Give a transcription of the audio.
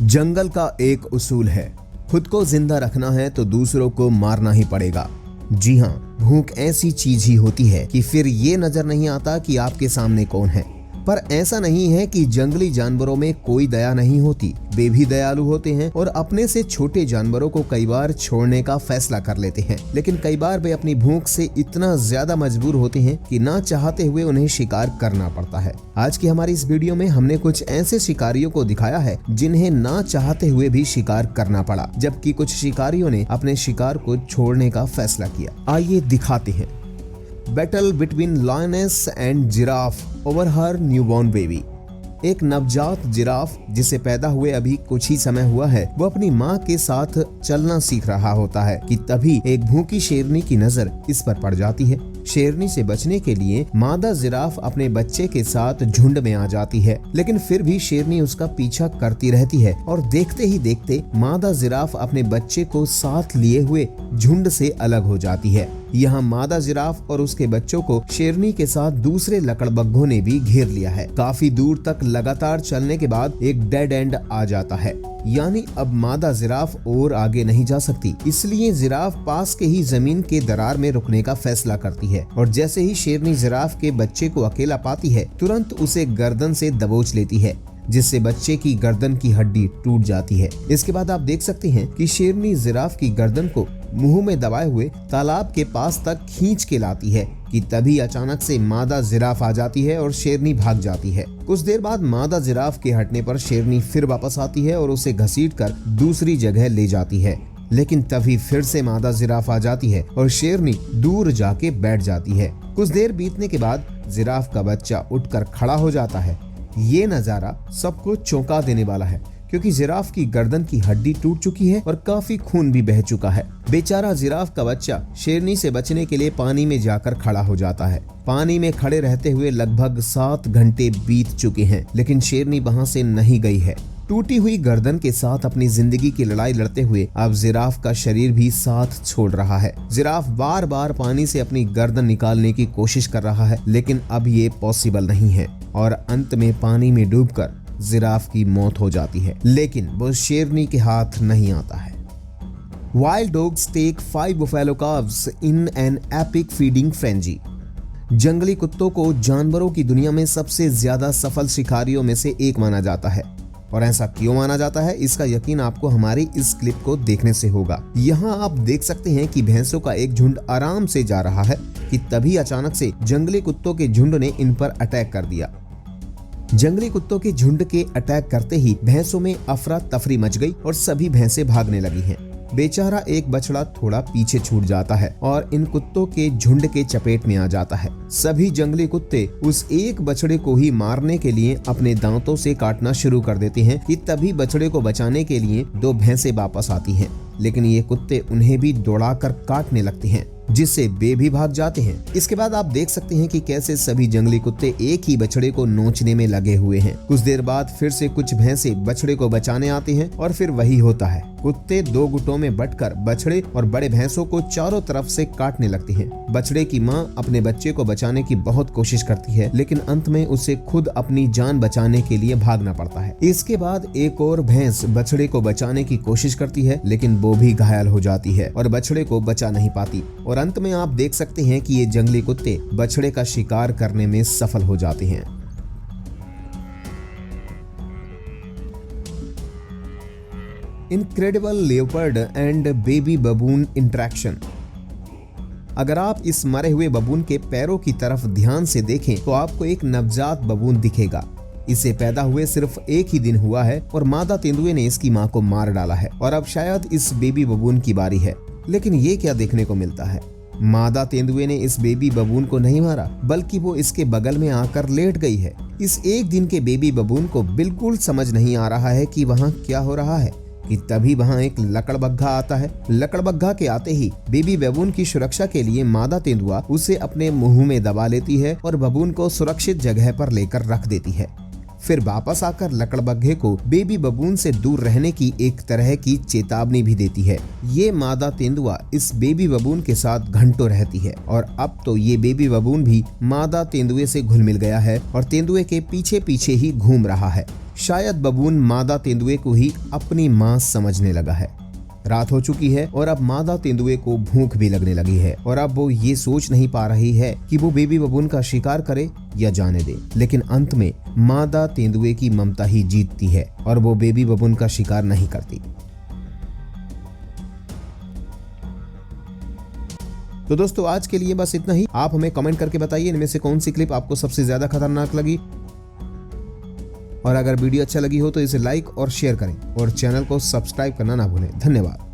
जंगल का एक उसूल है, खुद को जिंदा रखना है तो दूसरों को मारना ही पड़ेगा। जी हाँ, भूख ऐसी चीज ही होती है कि फिर ये नजर नहीं आता कि आपके सामने कौन है। पर ऐसा नहीं है कि जंगली जानवरों में कोई दया नहीं होती, वे भी दयालु होते हैं और अपने से छोटे जानवरों को कई बार छोड़ने का फैसला कर लेते हैं। लेकिन कई बार वे अपनी भूख से इतना ज्यादा मजबूर होते हैं कि ना चाहते हुए उन्हें शिकार करना पड़ता है। आज की हमारी इस वीडियो में हमने कुछ ऐसे शिकारियों को दिखाया है जिन्हें ना चाहते हुए भी शिकार करना पड़ा, जबकि कुछ शिकारियों ने अपने शिकार को छोड़ने का फैसला किया। आइए दिखाते हैं। Battle between lioness and giraffe over her newborn baby. एक नवजात जिराफ जिसे पैदा हुए अभी कुछ ही समय हुआ है, वो अपनी माँ के साथ चलना सीख रहा होता है कि तभी एक भूखी शेरनी की नजर इस पर पड़ जाती है। शेरनी से बचने के लिए मादा जिराफ अपने बच्चे के साथ झुंड में आ जाती है, लेकिन फिर भी शेरनी उसका पीछा करती रहती है और देखते ही देखते मादा जिराफ अपने बच्चे को साथ लिए हुए झुंड से अलग हो जाती है। यहाँ मादा जिराफ और उसके बच्चों को शेरनी के साथ दूसरे लकड़बग्घों ने भी घेर लिया है। काफी दूर तक लगातार चलने के बाद एक डेड एंड आ जाता है, यानी अब मादा जिराफ और आगे नहीं जा सकती। इसलिए जिराफ पास के ही जमीन के दरार में रुकने का फैसला करती है और जैसे ही शेरनी जिराफ के बच्चे को अकेला पाती है, तुरंत उसे गर्दन से दबोच लेती है, जिससे बच्चे की गर्दन की हड्डी टूट जाती है। इसके बाद आप देख सकते हैं कि शेरनी जिराफ की गर्दन को मुंह में दबाए हुए तालाब के पास तक खींच के लाती है कि तभी अचानक से मादा जिराफ आ जाती है और शेरनी भाग जाती है। कुछ देर बाद मादा जिराफ के हटने पर शेरनी फिर वापस आती है और उसे घसीटकर दूसरी जगह ले जाती है, लेकिन तभी फिर से मादा जिराफ आ जाती है और शेरनी दूर जाके बैठ जाती है। कुछ देर बीतने के बाद जिराफ का बच्चा उठकर खड़ा हो जाता है। ये नजारा सबको चौंका देने वाला है, क्योंकि जिराफ की गर्दन की हड्डी टूट चुकी है और काफी खून भी बह चुका है। बेचारा जिराफ का बच्चा शेरनी से बचने के लिए पानी में जाकर खड़ा हो जाता है। पानी में खड़े रहते हुए लगभग 7 घंटे बीत चुके हैं, लेकिन शेरनी वहां से नहीं गई है। टूटी हुई गर्दन के साथ अपनी जिंदगी की लड़ाई लड़ते हुए अब जिराफ का शरीर भी साथ छोड़ रहा है। जिराफ बार बार पानी से अपनी गर्दन निकालने की कोशिश कर रहा है, लेकिन अब ये पॉसिबल नहीं है और अंत में पानी में डूबकर जिराफ की मौत हो जाती है। लेकिन वो शेरनी के हाथ नहीं आता है। Wild dogs take 5 buffalo calves in an epic feeding frenzy. जंगली कुत्तों को जानवरों की दुनिया में सबसे ज्यादा सफल शिकारियों में से एक माना जाता है। और ऐसा क्यों माना जाता है, इसका यकीन आपको हमारी इस क्लिप को देखने से होगा। यहाँ आप देख सकते हैं कि भैंसों का एक झुंड आराम से जा रहा है कि तभी अचानक से जंगली कुत्तों के झुंड ने इन पर अटैक कर दिया। जंगली कुत्तों के झुंड के अटैक करते ही भैंसों में अफरा तफरी मच गई और सभी भैंसें भागने लगी हैं। बेचारा एक बछड़ा थोड़ा पीछे छूट जाता है और इन कुत्तों के झुंड के चपेट में आ जाता है। सभी जंगली कुत्ते उस एक बछड़े को ही मारने के लिए अपने दांतों से काटना शुरू कर देते हैं कि तभी बछड़े को बचाने के लिए 2 भैंसें वापस आती हैं, लेकिन ये कुत्ते उन्हें भी दौड़ाकर काटने लगते हैं, जिससे वे भी भाग जाते हैं। इसके बाद आप देख सकते हैं कि कैसे सभी जंगली कुत्ते एक ही बछड़े को नोचने में लगे हुए हैं। कुछ देर बाद फिर से कुछ भैंसें बछड़े को बचाने आते हैं और फिर वही होता है। कुत्ते 2 गुटों में बंटकर बछड़े और बड़े भैंसों को चारों तरफ से काटने लगती हैं। बछड़े की माँ अपने बच्चे को बचाने की बहुत कोशिश करती है, लेकिन अंत में उसे खुद अपनी जान बचाने के लिए भागना पड़ता है। इसके बाद एक और भैंस बछड़े को बचाने की कोशिश करती है, लेकिन वो भी घायल हो जाती है और बछड़े को बचा नहीं पाती। और अंत में आप देख सकते हैं कि ये जंगली कुत्ते बछड़े का शिकार करने में सफल हो जाते हैं। Incredible leopard and baby बबून interaction. अगर आप इस मरे हुए बबून के पैरों की तरफ ध्यान से देखें तो आपको एक नवजात बबून दिखेगा। इसे पैदा हुए सिर्फ एक ही दिन हुआ है और मादा तेंदुए ने इसकी मां को मार डाला है और अब शायद इस बेबी बबून की बारी है। लेकिन ये क्या देखने को मिलता है, मादा तेंदुए ने इस बेबी बबून को नहीं मारा, बल्कि वो इसके बगल में आकर लेट गई है। इस एक दिन के बेबी बबून को बिल्कुल समझ नहीं आ रहा है कि वहाँ क्या हो रहा है कि तभी वहाँ एक लकड़बग्घा आता है। लकड़बग्घा के आते ही बेबी बबून की सुरक्षा के लिए मादा तेंदुआ उसे अपने मुंह में दबा लेती है और बबून को सुरक्षित जगह पर लेकर रख देती है। फिर वापस आकर लकड़बग्घे को बेबी बबून से दूर रहने की एक तरह की चेतावनी भी देती है। ये मादा तेंदुआ इस बेबी बबून के साथ घंटों रहती है और अब तो ये बेबी बबून भी मादा तेंदुए से घुल मिल गया है और तेंदुए के पीछे पीछे ही घूम रहा है। शायद बबून मादा तेंदुए को ही अपनी मां समझने लगा है। रात हो चुकी है और अब मादा तेंदुए को भूख भी लगने लगी है और अब वो ये सोच नहीं पा रही है कि वो बेबी बबून का शिकार करे या जाने दे। लेकिन अंत में मादा तेंदुए की ममता ही जीतती है और वो बेबी बबून का शिकार नहीं करती। तो दोस्तों आज के लिए बस इतना ही। आप हमें कमेंट करके बताइए इनमें से कौन सी क्लिप आपको सबसे ज्यादा खतरनाक लगी। और अगर वीडियो अच्छा लगी हो तो इसे लाइक और शेयर करें और चैनल को सब्सक्राइब करना ना भूलें। धन्यवाद।